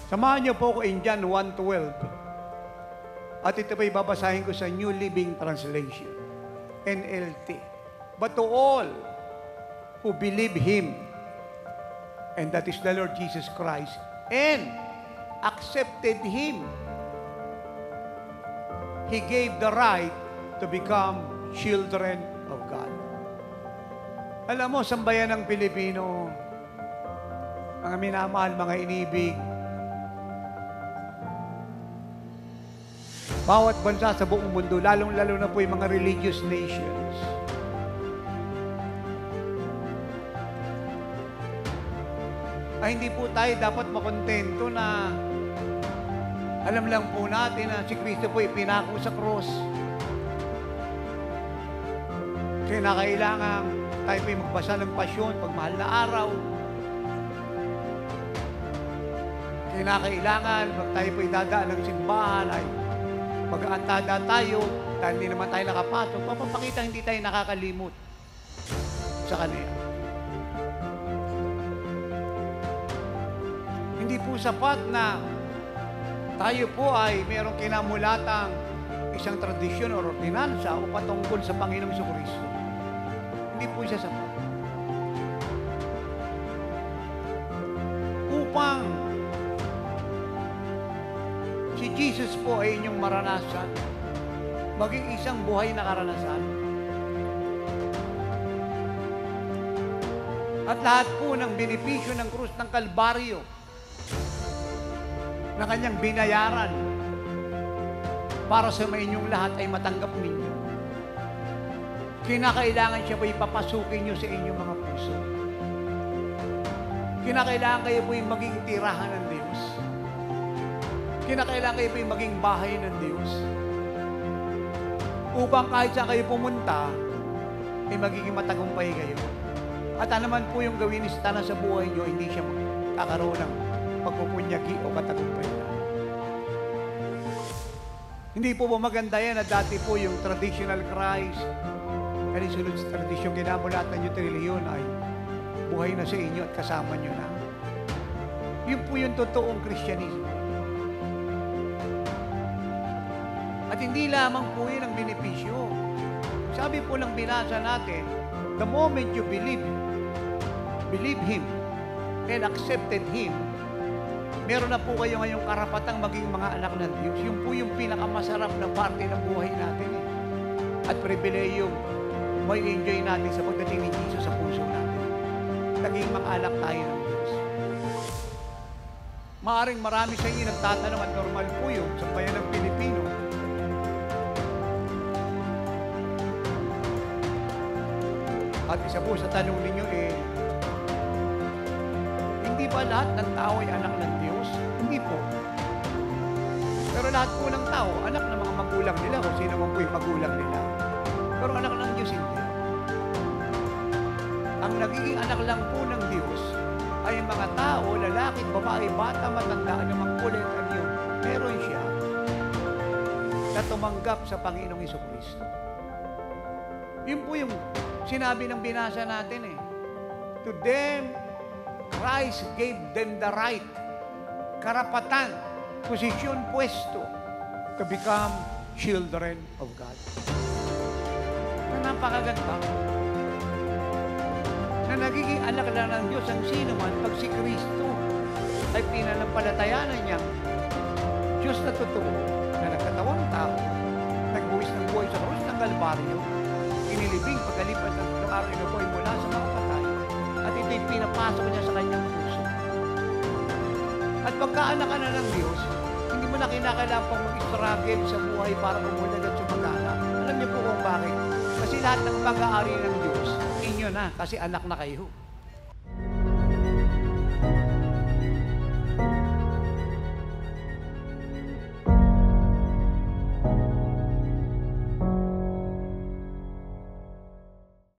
Samahan niyo po ko in John 1:12. At ito pa ibabasahin ko sa New Living Translation, NLT. But to all who believe Him, and that is the Lord Jesus Christ, and accepted Him, He gave the right to become children of God. Alam mo, sambayan ng Pilipino, mga minamahal, mga inibig, bawat bansa sa buong mundo, lalong-lalo na po yung mga religious nations, ay hindi po tayo dapat makontento na alam lang po natin na si Kristo po ipinako sa cross. Kinakailangan tayo po magbasa ng pasyon pag mahal na araw. Kinakailangan pag tayo po idadaan ng simbahan ay mag-aantada tayo dahil hindi naman tayo nakapasok. Papapakita hindi tayo nakakalimot sa Kanya. Hindi po sapat na tayo po ay mayroong kinamulatang isang tradisyon o ordinansa o patungkol sa Panginoong Jesucristo. Hindi po siya sapat. Upang si Jesus po ay inyong maranasan, maging isang buhay na karanasan. At lahat po ng benepisyo ng krus ng Kalbaryo na kanyang binayaran para sa inyong lahat ay matanggap ninyo. Kinakailangan siya po ipapasukin nyo sa inyong mga puso. Kinakailangan kayo po yung maging tirahan ng Diyos. Kinakailangan kayo po yung maging bahay ng Diyos. Upang kahit saan kayo pumunta, ay magiging matagumpay kayo. At ano naman po yung gawin ni Satanas sa buhay nyo, hindi siya kakaroon ng pagpupunyagi o katagumpayan. Hindi po ba maganda yan na dati po yung traditional Christ, kaya sunod sa tradisyon, kinamulatan nyo trilyon ay buhay na sa inyo at kasama nyo na. Yun po yung totoong Kristyanismo. At hindi lamang po yun ang benepisyo. Sabi po lang binasa natin, the moment you believe Him and accepted Him, meron na po kayo ngayong karapatang maging mga anak ng Diyos. Yun po yung pinakamasarap na parte ng buhay natin. At pribilehyo may enjoy natin sa pagdating ni Jesus sa puso natin. Naging mga anak tayo ng Diyos. Maaring marami sa inyo nagtatanong at normal po yun sa bayan ng Pilipino. At isa po sa tanong ninyo hindi ba lahat ng tao ay anak ng Diyos? Hindi po. Pero lahat po ng tao, anak ng mga magulang nila, kung sino man po yung magulang nila. Pero anak ng Diyos hindi. Ang nagiging anak lang po ng Diyos ay mga tao, lalaki, babae, bata, matanda, anumang kulit ang yun. Meron siya na tumanggap sa Panginoong Jesucristo. Yun po yung sinabi ng binasa natin To them, Christ gave them the right, karapatan, posisyon, pwesto to become children of God. Na napakaganda. Na nagiging anak lang ng Diyos ang sino man pag si Kristo ay pinanampalatayanan niya. Diyos na totoo, na nagkatawang tao, nagbuwis ng buhay sa krus ng Kalbaryo, inilibing pagkalipat ng araw na buhay mula sa mga patay, at ito'y pinapasok niya sa kanyang puso. At pagkaanak ka na ng Diyos, hindi mo na kinakailangan pang mag-struggle sa buhay para pumunod at sumagana. Alam niyo po kung bakit? Kasi lahat ng pag-aari ng Diyos, inyo na, kasi anak na kayo.